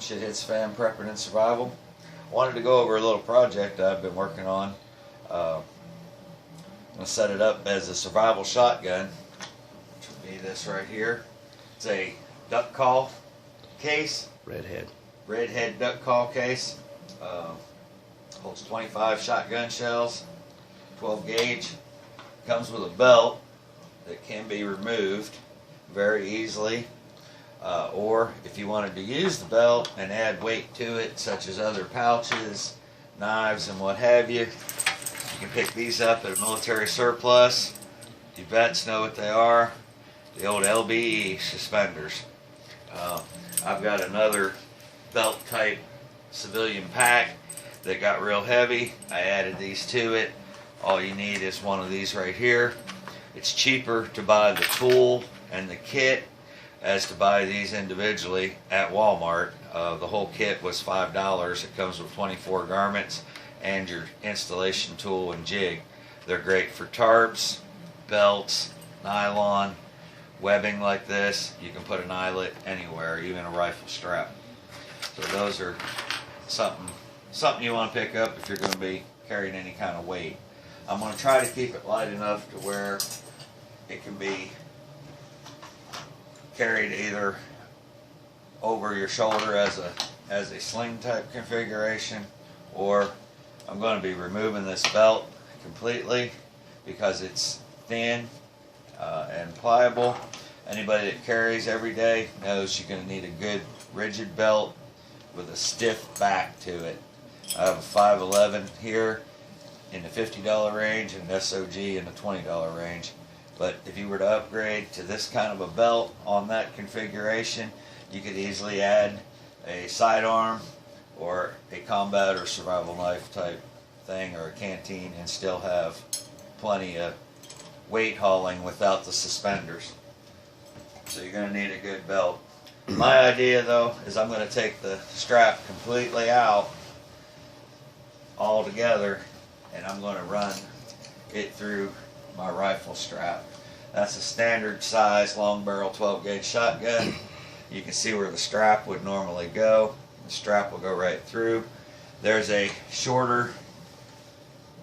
Shit Hits Fan Prepping and Survival. Wanted to go over a little project I've been working on. I'm going to set it up as a survival shotgun, which would be this right here. It's a duck call case. Redhead duck call case. Holds 25 shotgun shells, 12 gauge. Comes with a belt that can be removed very easily. Or if you wanted to use the belt and add weight to it, such as other pouches, knives, and what have you, you can pick these up at a military surplus. You vets know what they are. The old LBE suspenders. I've got another belt type civilian pack that got real heavy. I added these to it. All you need is one of these right here. It's cheaper to buy the tool and the kit as to buy these individually at Walmart. The whole kit was $5. It comes with 24 garments and your installation tool and jig. They're great for tarps, belts, nylon, webbing like this. You can put an eyelet anywhere, even a rifle strap. So those are something you want to pick up if you're going to be carrying any kind of weight. I'm going to try to keep it light enough to where it can be carried either over your shoulder as a sling type configuration, or I'm going to be removing this belt completely because it's thin and pliable. Anybody that carries every day knows you're going to need a good rigid belt with a stiff back to it. I have a 511 here in the $50 range and an SOG in the $20 range. But if you were to upgrade to this kind of a belt on that configuration, you could easily add a sidearm or a combat or survival knife type thing, or a canteen, and still have plenty of weight hauling without the suspenders. So you're going to need a good belt. My idea though is I'm going to take the strap completely out all together, and I'm going to run it through my rifle strap. That's a standard size long barrel 12 gauge shotgun. You can see where the strap would normally go. The strap will go right through. There's a shorter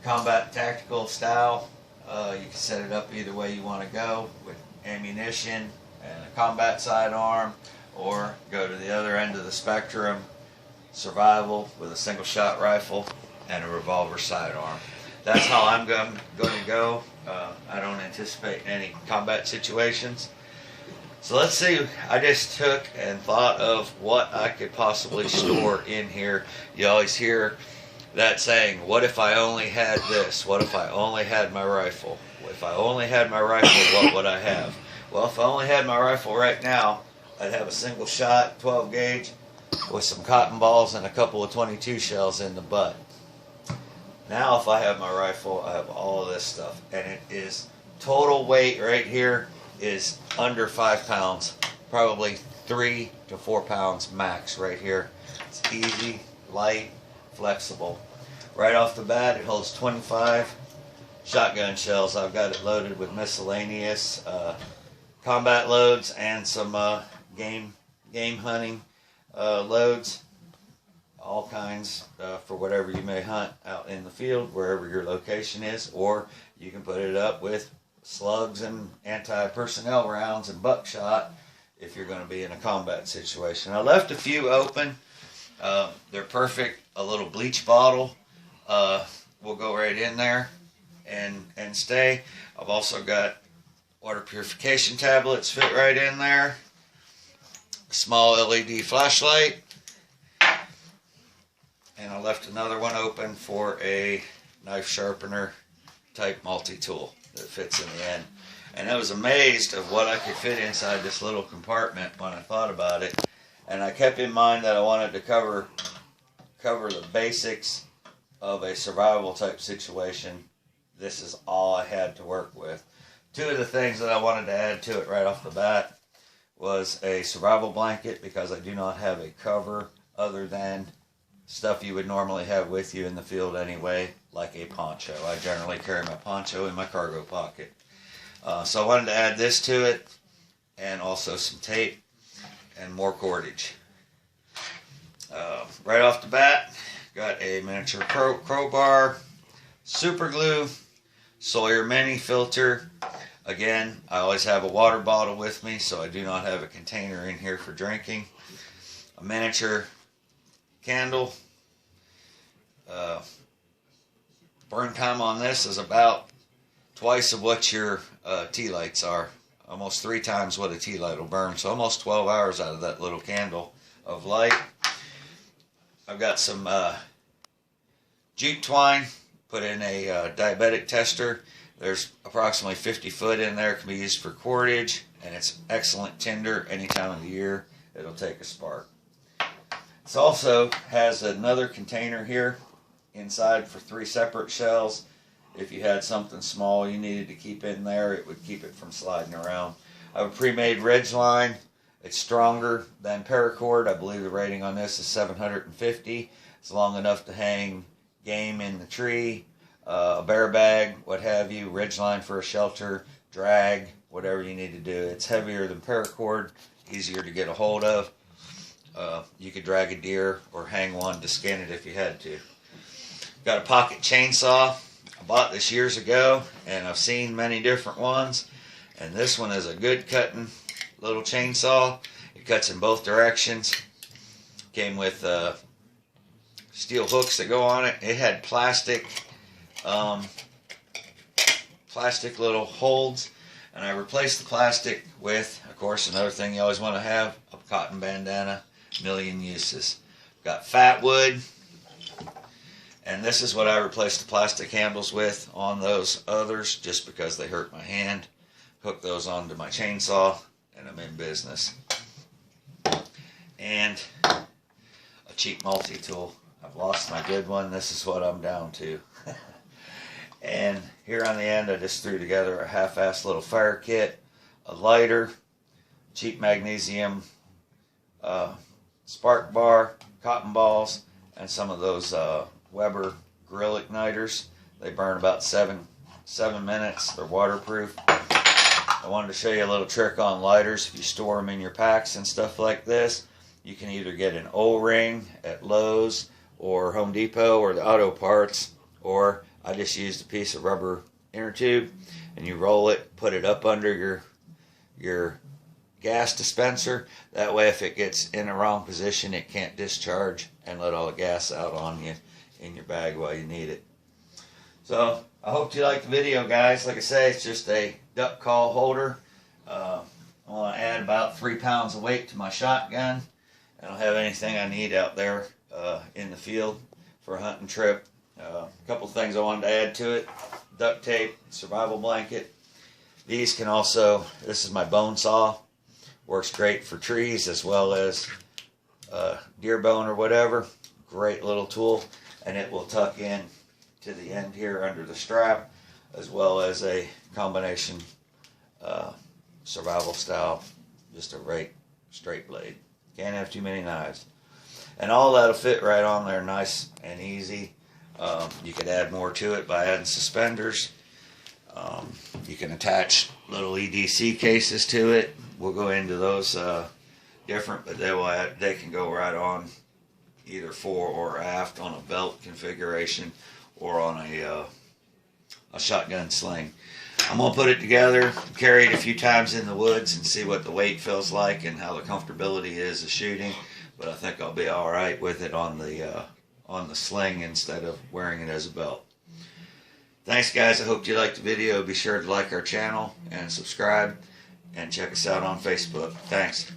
combat tactical style. You can set it up either way you want to go, with ammunition and a combat sidearm, or go to the other end of the spectrum, survival with a single shot rifle and a revolver sidearm. That's how I'm going to go. I don't anticipate any combat situations. So let's see. I just took and thought of what I could possibly store in here. You always hear that saying, what if I only had this? What if I only had my rifle? If I only had my rifle, what would I have? Well, if I only had my rifle right now, I'd have a single shot 12 gauge with some cotton balls and a couple of 22 shells in the butt. Now if I have my rifle, I have all of this stuff, and it is total weight right here is under 5 pounds, probably 3 to 4 pounds max right here. It's easy, light, flexible. Right off the bat, it holds 25 shotgun shells. I've got it loaded with miscellaneous combat loads and some game hunting loads. All kinds for whatever you may hunt out in the field, wherever your location is, or you can put it up with slugs and anti-personnel rounds and buckshot if you're going to be in a combat situation. I left a few open. They're perfect. A little bleach bottle will go right in there and stay. I've also got water purification tablets fit right in there. A small LED flashlight. And I left another one open for a knife sharpener type multi-tool that fits in the end. And I was amazed of what I could fit inside this little compartment when I thought about it. And I kept in mind that I wanted to cover the basics of a survival type situation. This is all I had to work with. Two of the things that I wanted to add to it right off the bat was a survival blanket, because I do not have a cover other than stuff you would normally have with you in the field anyway, like a poncho. I generally carry my poncho in my cargo pocket. So I wanted to add this to it, and also some tape and more cordage. Right off the bat, got a miniature crowbar, super glue, Sawyer mini filter. Again, I always have a water bottle with me, so I do not have a container in here for drinking. A miniature candle. Burn time on this is about twice of what your tea lights are. Almost 3 times what a tea light will burn. So almost 12 hours out of that little candle of light. I've got some jute twine. Put in a diabetic tester. There's approximately 50 foot in there. It can be used for cordage, and it's excellent tinder any time of the year. It'll take a spark. It also has another container here inside for 3 separate shells. If you had something small you needed to keep in there, it would keep it from sliding around. I have a pre-made ridge line. It's stronger than paracord. I believe the rating on this is 750. It's long enough to hang game in the tree, a bear bag, what have you, ridge line for a shelter, drag, whatever you need to do. It's heavier than paracord, easier to get a hold of. You could drag a deer or hang one to skin it if you had to. Got a pocket chainsaw. I bought this years ago, and I've seen many different ones, and this one is a good cutting little chainsaw. It cuts in both directions. Came with steel hooks that go on it. It had plastic little holds, and I replaced the plastic with, of course, another thing you always want to have, a cotton bandana. Million uses. Got fat wood, and this is what I replaced the plastic handles with on those others, just because they hurt my hand. Hook those onto my chainsaw, and I'm in business. And a cheap multi-tool. I've lost my good one. This is what I'm down to. And here on the end, I just threw together a half-assed little fire kit, a lighter, cheap magnesium spark bar, cotton balls, and some of those Weber grill igniters. They burn about 7 minutes. They're waterproof. I wanted to show you a little trick on lighters. If you store them in your packs and stuff like this, you can either get an O-ring at Lowe's or Home Depot or the auto parts, or I just used a piece of rubber inner tube, and you roll it, put it up under your gas dispenser. That way, if it gets in the wrong position, it can't discharge and let all the gas out on you in your bag while you need it. So I hope you liked the video, guys. Like I say, it's just a duck call holder. I want to add about 3 pounds of weight to my shotgun. I don't have anything I need out there in the field for a hunting trip. A couple things I wanted to add to it: duct tape, survival blanket. These can also, this is my bone saw. Works great for trees as well as deer bone or whatever. Great little tool, and it will tuck in to the end here under the strap, as well as a combination survival style, just a right straight blade. Can't have too many knives. And all that'll fit right on there nice and easy. You could add more to it by adding suspenders. You can attach little EDC cases to it. We'll go into those different, but they can go right on either fore or aft on a belt configuration or on a shotgun sling. I'm going to put it together, carry it a few times in the woods and see what the weight feels like and how the comfortability is of shooting. But I think I'll be alright with it on the sling instead of wearing it as a belt. Thanks, guys. I hope you liked the video. Be sure to like our channel and subscribe, and check us out on Facebook. Thanks.